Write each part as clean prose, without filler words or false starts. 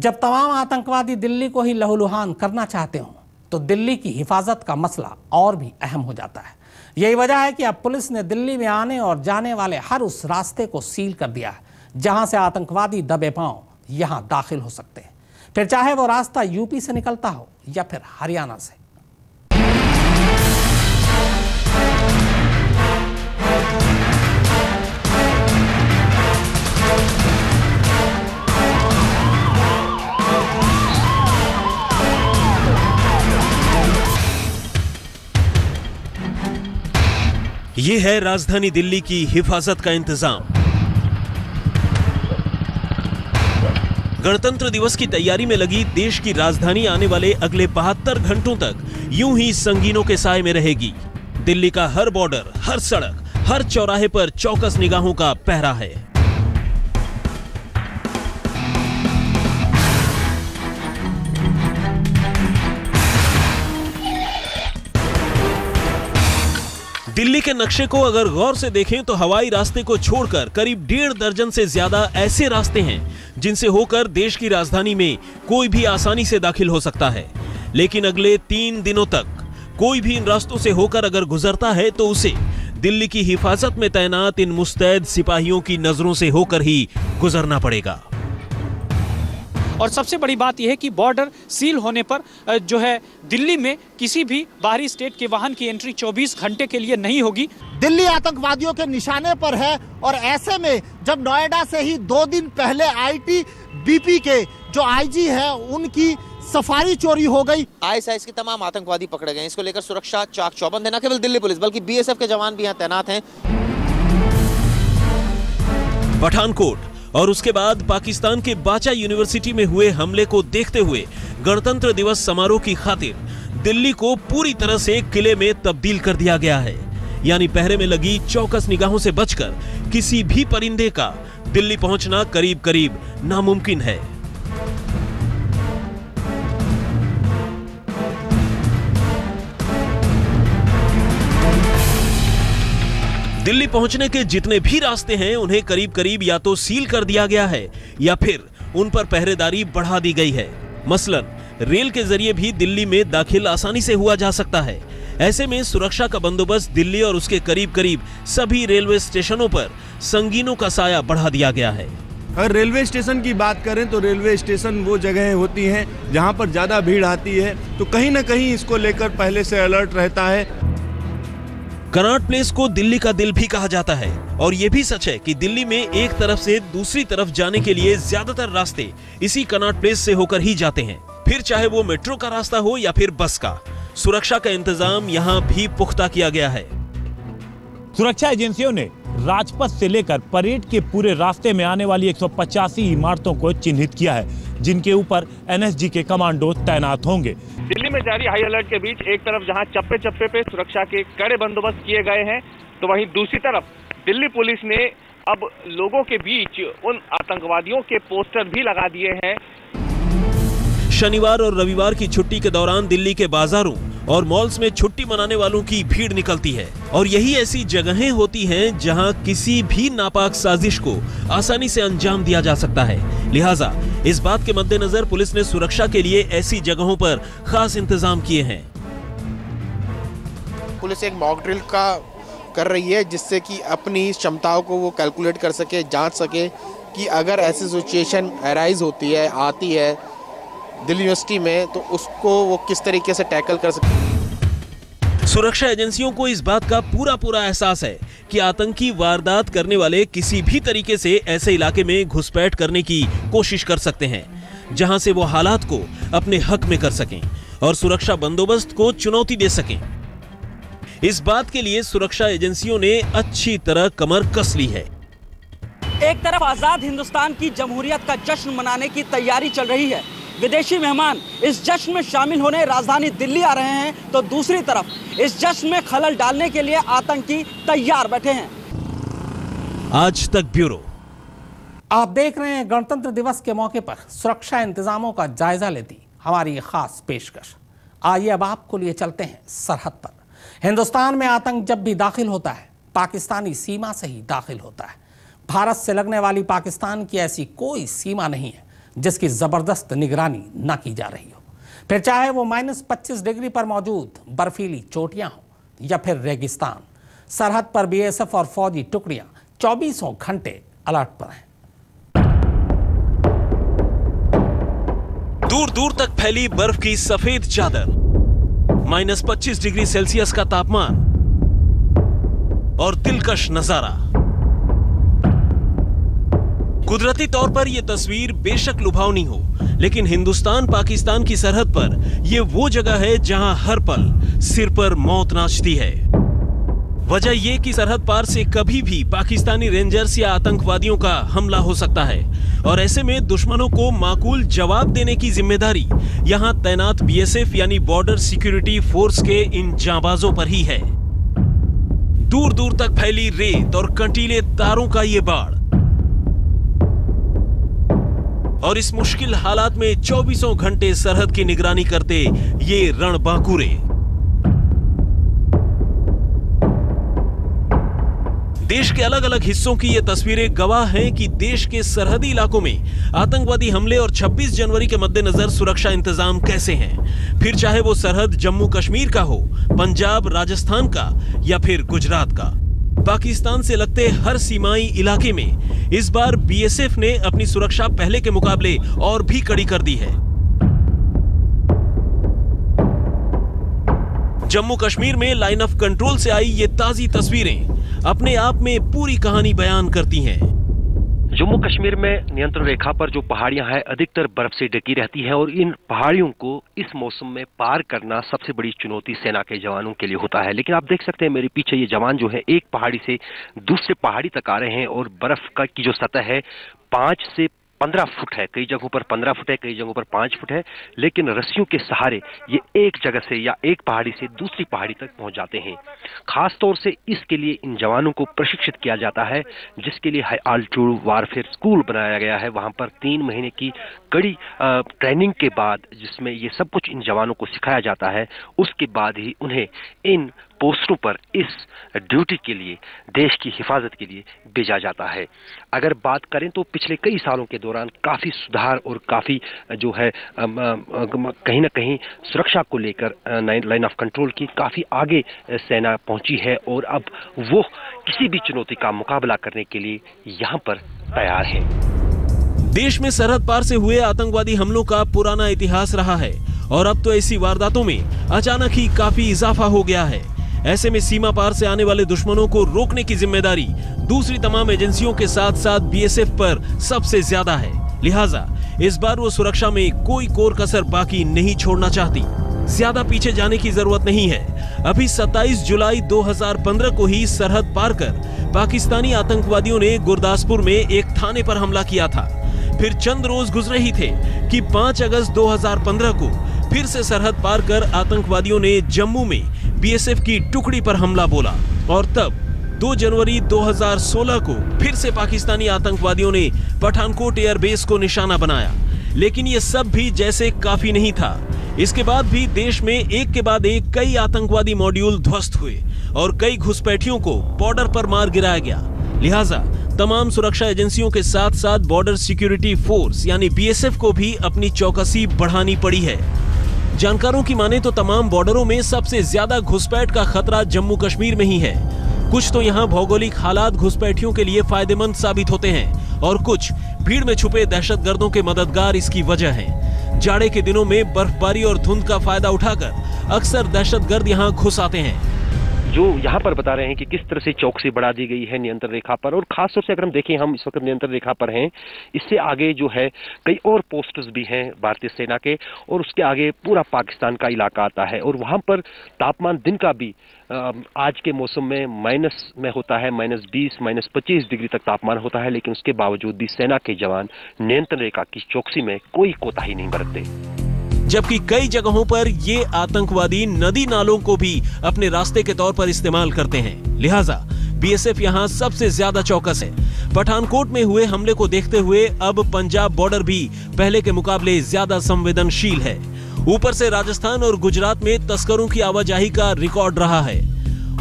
जब तमाम आतंकवादी दिल्ली को ही लहूलुहान करना चाहते हों तो दिल्ली की हिफाजत का मसला और भी अहम हो जाता है। यही वजह है कि अब पुलिस ने दिल्ली में आने और जाने वाले हर उस रास्ते को सील कर दिया है जहां से आतंकवादी दबे पांव यहां दाखिल हो सकते हैं, फिर चाहे वो रास्ता यूपी से निकलता हो या फिर हरियाणा से। ये है राजधानी दिल्ली की हिफाजत का इंतजाम। गणतंत्र दिवस की तैयारी में लगी देश की राजधानी आने वाले अगले 72 घंटों तक यूं ही संगीनों के साए में रहेगी। दिल्ली का हर बॉर्डर, हर सड़क, हर चौराहे पर चौकस निगाहों का पहरा है। दिल्ली के नक्शे को अगर गौर से देखें तो हवाई रास्ते को छोड़कर करीब 1.5 दर्जन से ज्यादा ऐसे रास्ते हैं जिनसे होकर देश की राजधानी में कोई भी आसानी से दाखिल हो सकता है। लेकिन अगले 3 दिनों तक कोई भी इन रास्तों से होकर अगर गुजरता है तो उसे दिल्ली की हिफाजत में तैनात इन मुस्तैद सिपाहियों की नजरों से होकर ही गुजरना पड़ेगा। और सबसे बड़ी बात यह है कि बॉर्डर सील होने पर जो है दिल्ली में किसी भी बाहरी स्टेट के वाहन की एंट्री 24 घंटे के लिए नहीं होगी। दिल्ली आतंकवादियों के निशाने पर है और ऐसे में जब नोएडा से ही 2 दिन पहले आईटीबीपी के जो आईजी है उनकी सफारी चोरी हो गई। आईएसआईएस के तमाम आतंकवादी पकड़े गए। इसको लेकर सुरक्षा चाक चौबंद है। न केवल दिल्ली पुलिस बल्कि बीएसएफ के जवान भी यहाँ तैनात हैं। पठानकोट और उसके बाद पाकिस्तान के बाचा यूनिवर्सिटी में हुए हमले को देखते हुए गणतंत्र दिवस समारोह की खातिर दिल्ली को पूरी तरह से किले में तब्दील कर दिया गया है। यानी पहरे में लगी चौकस निगाहों से बचकर किसी भी परिंदे का दिल्ली पहुंचना करीब करीब नामुमकिन है। दिल्ली पहुंचने के जितने भी रास्ते हैं उन्हें करीब करीब या तो सील कर दिया गया है या फिर उन पर पहरेदारी बढ़ा दी गई है। मसलन रेल के जरिए भी दिल्ली में दाखिल आसानी से हुआ जा सकता है। ऐसे में सुरक्षा का बंदोबस्त दिल्ली और उसके करीब करीब सभी रेलवे स्टेशनों पर संगीनों का साया बढ़ा दिया गया है। अगर रेलवे स्टेशन की बात करें तो रेलवे स्टेशन वो जगह होती हैं जहां पर ज्यादा भीड़ आती है, तो कहीं ना कहीं इसको लेकर पहले से अलर्ट रहता है। कनॉट प्लेस को दिल्ली का दिल भी कहा जाता है और यह भी सच है कि दिल्ली में एक तरफ से दूसरी तरफ जाने के लिए ज्यादातर रास्ते इसी कनॉट प्लेस से होकर ही जाते हैं। फिर चाहे वो मेट्रो का रास्ता हो या फिर बस का, सुरक्षा का इंतजाम यहाँ भी पुख्ता किया गया है। सुरक्षा एजेंसियों ने राजपथ से लेकर परेड के पूरे रास्ते में आने वाली 185 इमारतों को चिन्हित किया है जिनके ऊपर एनएसजी के कमांडो तैनात होंगे। दिल्ली में जारी हाई अलर्ट के बीच एक तरफ जहां चप्पे चप्पे पे सुरक्षा के कड़े बंदोबस्त किए गए हैं तो वहीं दूसरी तरफ दिल्ली पुलिस ने अब लोगों के बीच उन आतंकवादियों के पोस्टर भी लगा दिए हैं। शनिवार और रविवार की छुट्टी के दौरान दिल्ली के बाजारों और मॉल्स में छुट्टी मनाने वालों की भीड़ निकलती है और यही ऐसी जगहें होती हैं जहां किसी भी नापाक साजिश को आसानी से अंजाम दिया जा सकता है। लिहाजा इस बात के मद्देनजर पुलिस ने सुरक्षा के लिए ऐसी जगहों पर खास इंतजाम किए हैं। पुलिस एक मॉक ड्रिल का कर रही है जिससे कि अपनी क्षमताओं को वो कैलकुलेट कर सके, जांच सके कि अगर ऐसी सिचुएशन अराइज होती है, आती है दिल्ली यूनिवर्सिटी में, तो उसको वो किस तरीके से टैकल कर सकते। सुरक्षा एजेंसियों को इस बात का पूरा एहसास है कि आतंकी वारदात करने वाले किसी भी तरीके से ऐसे इलाके में घुसपैठ करने की कोशिश कर सकते हैं जहां से वो हालात को अपने हक में कर सकें और सुरक्षा बंदोबस्त को चुनौती दे सकें। इस बात के लिए सुरक्षा एजेंसियों ने अच्छी तरह कमर कस ली है। एक तरफ आजाद हिंदुस्तान की जमहूरियत का जश्न मनाने की तैयारी चल रही है, विदेशी मेहमान इस जश्न में शामिल होने राजधानी दिल्ली आ रहे हैं, तो दूसरी तरफ इस जश्न में खलल डालने के लिए आतंकी तैयार बैठे हैं। आज तक ब्यूरो। आप देख रहे हैं गणतंत्र दिवस के मौके पर सुरक्षा इंतजामों का जायजा लेती हमारी खास पेशकश। आइए अब आपको लिए चलते हैं सरहद पर। हिंदुस्तान में आतंक जब भी दाखिल होता है पाकिस्तानी सीमा से ही दाखिल होता है। भारत से लगने वाली पाकिस्तान की ऐसी कोई सीमा नहीं है जिसकी जबरदस्त निगरानी न की जा रही हो। फिर चाहे वो -25 डिग्री पर मौजूद बर्फीली चोटियां हो या फिर रेगिस्तान, सरहद पर बीएसएफ और फौजी टुकड़ियां 24 घंटे अलर्ट पर हैं। दूर दूर तक फैली बर्फ की सफेद चादर, -25 डिग्री सेल्सियस का तापमान और दिलकश नजारा। कुदरती तौर पर यह तस्वीर बेशक लुभावनी हो, लेकिन हिंदुस्तान पाकिस्तान की सरहद पर यह वो जगह है जहां हर पल सिर पर मौत नाचती है। वजह यह कि सरहद पार से कभी भी पाकिस्तानी रेंजर्स या आतंकवादियों का हमला हो सकता है और ऐसे में दुश्मनों को माकूल जवाब देने की जिम्मेदारी यहां तैनात बीएसएफ यानी बॉर्डर सिक्योरिटी फोर्स के इन जांबाजों पर ही है। दूर दूर तक फैली रेत और कंटीले तारों का ये बाढ़ और इस मुश्किल हालात में 24 घंटे सरहद की निगरानी करते ये रणबांकुरे। देश के अलग अलग हिस्सों की ये तस्वीरें गवाह हैं कि देश के सरहदी इलाकों में आतंकवादी हमले और 26 जनवरी के मद्देनजर सुरक्षा इंतजाम कैसे हैं। फिर चाहे वो सरहद जम्मू कश्मीर का हो, पंजाब, राजस्थान का या फिर गुजरात का। पाकिस्तान से लगते हर सीमाई इलाके में इस बार बीएसएफ ने अपनी सुरक्षा पहले के मुकाबले और भी कड़ी कर दी है। जम्मू कश्मीर में लाइन ऑफ कंट्रोल से आई ये ताजी तस्वीरें अपने आप में पूरी कहानी बयान करती हैं। जम्मू कश्मीर में नियंत्रण रेखा पर जो पहाड़ियां हैं अधिकतर बर्फ से ढकी रहती हैं और इन पहाड़ियों को इस मौसम में पार करना सबसे बड़ी चुनौती सेना के जवानों के लिए होता है। लेकिन आप देख सकते हैं मेरे पीछे ये जवान जो है एक पहाड़ी से दूसरे पहाड़ी तक आ रहे हैं और बर्फ का की जो सतह है 5 से 15 फुट है, कई जगहों पर 15 फुट है, कई जगहों पर 5 फुट है, लेकिन रस्सियों के सहारे ये एक जगह से या एक पहाड़ी से दूसरी पहाड़ी तक पहुंच जाते हैं। खास तौर से इसके लिए इन जवानों को प्रशिक्षित किया जाता है, जिसके लिए हाई आल्टीट्यूड वारफेयर स्कूल बनाया गया है। वहां पर 3 महीने की कड़ी ट्रेनिंग के बाद, जिसमें ये सब कुछ इन जवानों को सिखाया जाता है, उसके बाद ही उन्हें इन पोस्टों पर इस ड्यूटी के लिए, देश की हिफाजत के लिए भेजा जाता है। अगर बात करें तो पिछले कई सालों के दौरान काफी सुधार और काफी जो है कहीं ना कहीं सुरक्षा को लेकर लाइन ऑफ कंट्रोल की काफी आगे सेना पहुंची है और अब वो किसी भी चुनौती का मुकाबला करने के लिए यहाँ पर तैयार है। देश में सरहद पार से हुए आतंकवादी हमलों का पुराना इतिहास रहा है और अब तो ऐसी वारदातों में अचानक ही काफी इजाफा हो गया है। ऐसे में सीमा पार से आने वाले दुश्मनों को रोकने की जिम्मेदारी दूसरी तमाम एजेंसियों के साथ साथ बीएसएफ पर सबसे ज्यादा है। लिहाजा इस बार वो सुरक्षा में कोई कोर कसर बाकी नहीं छोड़ना चाहती। ज्यादा पीछे जाने की जरूरत नहीं है। अभी 27 जुलाई 2015 को ही सरहद पार कर पाकिस्तानी आतंकवादियों ने गुरदासपुर में एक थाने पर हमला किया था। फिर चंद रोज गुजरे ही थे कि 5 अगस्त 2015 को फिर से सरहद पार कर आतंकवादियों ने जम्मू में बीएसएफ की टुकड़ी पर हमला बोला और तब 2 जनवरी 2016 को फिर से पाकिस्तानी आतंकवादियों ने पठानकोट एयरबेस को निशाना बनाया। लेकिन ये सब भी जैसे काफी नहीं था। इसके बाद भी देश में एक के बाद एक कई आतंकवादी मॉड्यूल ध्वस्त हुए और कई घुसपैठियों को बॉर्डर पर मार गिराया गया। लिहाजा तमाम सुरक्षा एजेंसियों के साथ साथ बॉर्डर सिक्योरिटी फोर्स यानी बीएसएफ को भी अपनी चौकसी बढ़ानी पड़ी है। जानकारों की माने तो तमाम बॉर्डरों में सबसे ज्यादा घुसपैठ का खतरा जम्मू कश्मीर में ही है। कुछ तो यहाँ भौगोलिक हालात घुसपैठियों के लिए फायदेमंद साबित होते हैं और कुछ भीड़ में छुपे दहशतगर्दों के मददगार इसकी वजह हैं। जाड़े के दिनों में बर्फबारी और धुंध का फायदा उठाकर अक्सर दहशतगर्द यहाँ घुस आते हैं। जो यहाँ पर बता रहे हैं कि किस तरह से चौकसी बढ़ा दी गई है नियंत्रण रेखा पर, और खास तौर से अगर हम देखें, हम इस वक्त नियंत्रण रेखा पर हैं, इससे आगे जो है कई और पोस्ट्स भी हैं भारतीय सेना के, और उसके आगे पूरा पाकिस्तान का इलाका आता है और वहाँ पर तापमान दिन का भी आज के मौसम में माइनस में होता है, -20, -25 डिग्री तक तापमान होता है। लेकिन उसके बावजूद भी सेना के जवान नियंत्रण रेखा की चौकसी में कोई कोताही नहीं बरतते। जबकि कई जगहों पर ये आतंकवादी नदी नालों को भी अपने रास्ते के तौर पर इस्तेमाल करते हैं। लिहाजा बीएसएफ यहाँ सबसे ज्यादा चौकस है। पठानकोट में हुए हमले को देखते हुए अब पंजाब बॉर्डर भी पहले के मुकाबले ज्यादा संवेदनशील है। ऊपर से राजस्थान और गुजरात में तस्करों की आवाजाही का रिकॉर्ड रहा है।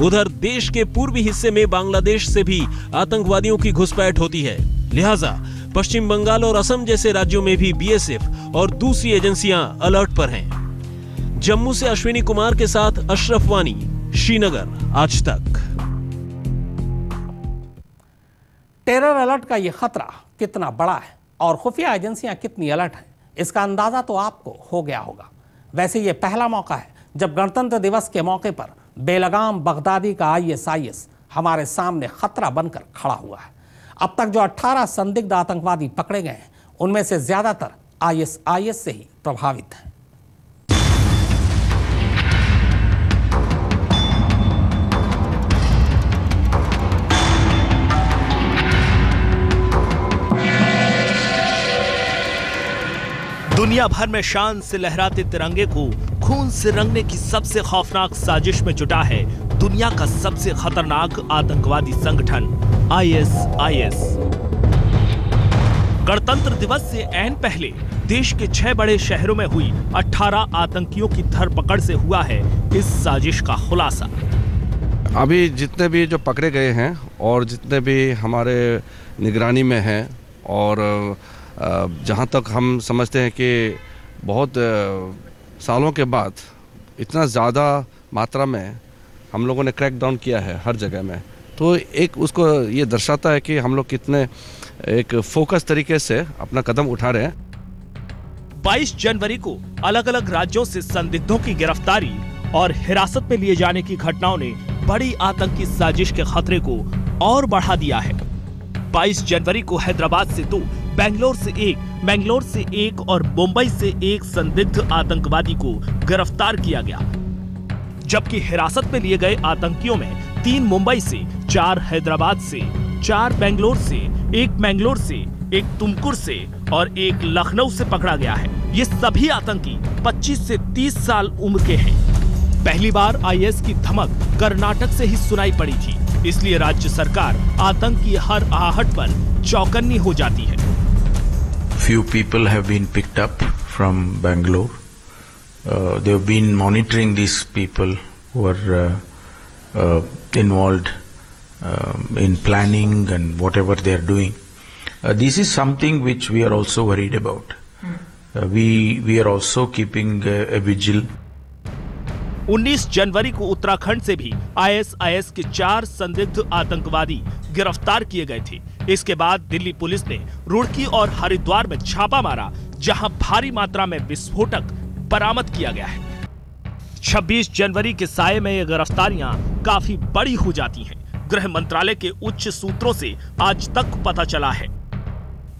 उधर देश के पूर्वी हिस्से में बांग्लादेश से भी आतंकवादियों की घुसपैठ होती है। लिहाजा पश्चिम बंगाल और असम जैसे राज्यों में भी बीएसएफ और दूसरी एजेंसियां अलर्ट पर हैं। जम्मू से अश्विनी कुमार के साथ अशरफ वानी, श्रीनगर, आज तक। टेरर अलर्ट का यह खतरा कितना बड़ा है और खुफिया एजेंसियां कितनी अलर्ट हैं, इसका अंदाजा तो आपको हो गया होगा। वैसे ये पहला मौका है जब गणतंत्र दिवस के मौके पर बेलगाम बगदादी का आईएसआईएस हमारे सामने खतरा बनकर खड़ा हुआ है। अब तक जो 18 संदिग्ध आतंकवादी पकड़े गए हैं, उनमें से ज्यादातर आईएसआईएस से ही प्रभावित हैं। दुनिया भर में शान से लहराते तिरंगे को खून से रंगने की सबसे खौफनाक साजिश में जुटा है दुनिया का सबसे खतरनाक आतंकवादी संगठन आईएसआईएस। गणतंत्र दिवस से ऐन पहले देश के 6 बड़े शहरों में हुई 18 आतंकियों की धरपकड़ से हुआ है इस साजिश का खुलासा। अभी जितने भी जो पकड़े गए हैं और जितने भी हमारे निगरानी में हैं और जहाँ तक हम समझते हैं कि बहुत सालों के बाद इतना ज़्यादा मात्रा में हम लोगों ने क्रैक डाउन किया है हर जगह में, तो एक उसको ये दर्शाता है कि हम लोग कितने एक फोकस तरीके से अपना कदम उठा रहे हैं। 22 जनवरी को अलग अलग राज्यों से संदिग्धों की गिरफ्तारी और हिरासत में लिए जाने की घटनाओं ने बड़ी आतंकी साजिश के खतरे को और बढ़ा दिया है। 22 जनवरी को हैदराबाद से 2, बेंगलोर से 1 और मुंबई से 1 संदिग्ध आतंकवादी को गिरफ्तार किया गया, जबकि हिरासत में लिए गए आतंकियों में 3 मुंबई से, 4 हैदराबाद से, 4 बेंगलोर से, 1 मैंगलोर से, 1 तुमकुर से और 1 लखनऊ से पकड़ा गया है। ये सभी आतंकी 25 से 30 साल उम्र के हैं। पहली बार आईएस की धमक कर्नाटक से ही सुनाई पड़ी थी, इसलिए राज्य सरकार आतंक की हर आहट पर चौकन्नी हो जाती है। Few people have been picked up from Bangalore. They have been monitoring these people who are involved in planning and whatever they are doing. This is something which we are also worried about. We are also keeping a vigil. 19 जनवरी को उत्तराखंड से भी ISIS के 4 संदिग्ध आतंकवादी गिरफ्तार किए गए थे। इसके बाद दिल्ली पुलिस ने रुड़की और हरिद्वार में छापा मारा, जहां भारी मात्रा में विस्फोटक बरामद किया गया है। 26 जनवरी के साये में ये गिरफ्तारियां काफी बड़ी हो जाती हैं। गृह मंत्रालय के उच्च सूत्रों से आज तक पता चला है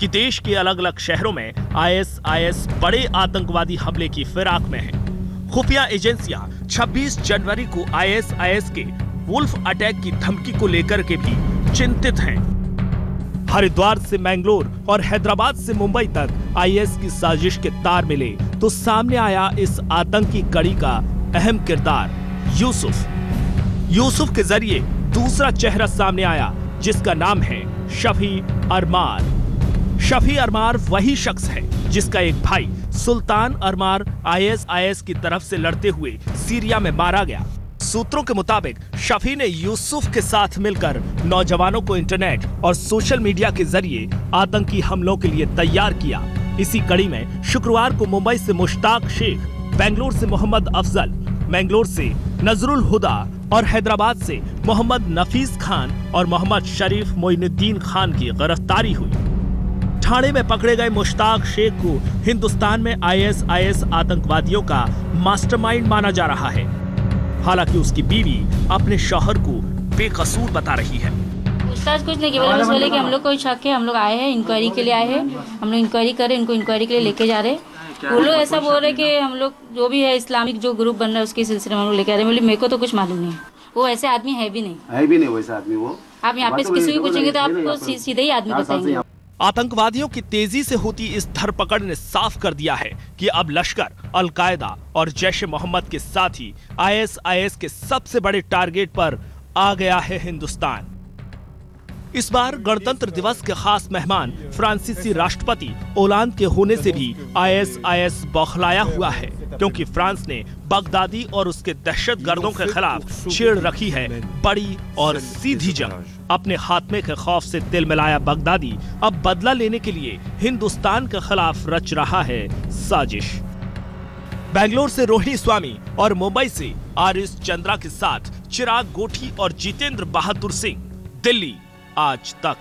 कि देश के अलग अलग शहरों में आईएसआईएस बड़े आतंकवादी हमले की फिराक में है। खुफिया एजेंसियां 26 जनवरी को आईएसआईएस के वुल्फ अटैक की धमकी को लेकर के भी चिंतित हैं। हरिद्वार से मैंगलोर और हैदराबाद से मुंबई तक आईएस की साजिश के तार मिले तो सामने आया इस आतंकी कड़ी का अहम किरदार यूसुफ के जरिए दूसरा चेहरा सामने आया, जिसका नाम है शफी अरमार। शफी अरमार वही शख्स है जिसका एक भाई सुल्तान अरमार आईएसआईएस की तरफ से लड़ते हुए सीरिया में मारा गया। सूत्रों के मुताबिक शफी ने यूसुफ के साथ मिलकर नौजवानों को इंटरनेट और सोशल मीडिया के जरिए आतंकी हमलों के लिए तैयार किया। इसी कड़ी में शुक्रवार को मुंबई से मुश्ताक शेख, बेंगलोर से मोहम्मद अफजल, मैंगलोर से नजरुल हुदा और हैदराबाद से मोहम्मद नफीस खान और मोहम्मद शरीफ मोइनुद्दीन खान की गिरफ्तारी हुई। ठाणे में पकड़े गए मुश्ताक शेख को हिंदुस्तान में आईएसआईएस आतंकवादियों का मास्टरमाइंड माना जा रहा है। हालांकि उसकी बीवी अपने शौहर को बेकसूर बता रही है। पूछताछ कुछ नहीं, केवल बस बोले कि हम लोग को शक है, हम लोग आए हैं, इंक्वायरी के लिए आए हैं, हम लोग इंक्वायरी कर रहे हैं, इनको इंक्वायरी के लिए लेके जा रहे हैं। वो लोग ऐसा बोल रहे कि हम लोग जो भी है इस्लामिक जो ग्रुप बन रहा है उसके सिलसिले में हम लोग लेके आ रहे हैं। बोले मेरे को तो कुछ मालूम नहीं, वो ऐसे आदमी है भी नहीं वैसा आदमी। वो आप यहाँ पे किसी को पूछेंगे तो आपको सीधे ही आदमी बताएंगे। आतंकवादियों की तेजी से होती इस धरपकड़ ने साफ कर दिया है कि अब लश्कर, अल-कायदा और जैश-ए-मोहम्मद के साथ ही आईएसआईएस के सबसे बड़े टारगेट पर आ गया है हिंदुस्तान। इस बार गणतंत्र दिवस के खास मेहमान फ्रांसीसी राष्ट्रपति ओलांद के होने से भी ISIS बौखलाया हुआ है, क्योंकि फ्रांस ने बगदादी और उसके दहशतगर्दों के खिलाफ छेड़ रखी है बड़ी और सीधी जंग। अपने खात्मे के खौफ से तिल मिलाया बगदादी अब बदला लेने के लिए हिंदुस्तान के खिलाफ रच रहा है साजिश। बेंगलोर से रोहिणी स्वामी और मुंबई से आरिस चंद्रा के साथ चिराग गोठी और जितेंद्र बहादुर सिंह, दिल्ली आज तक।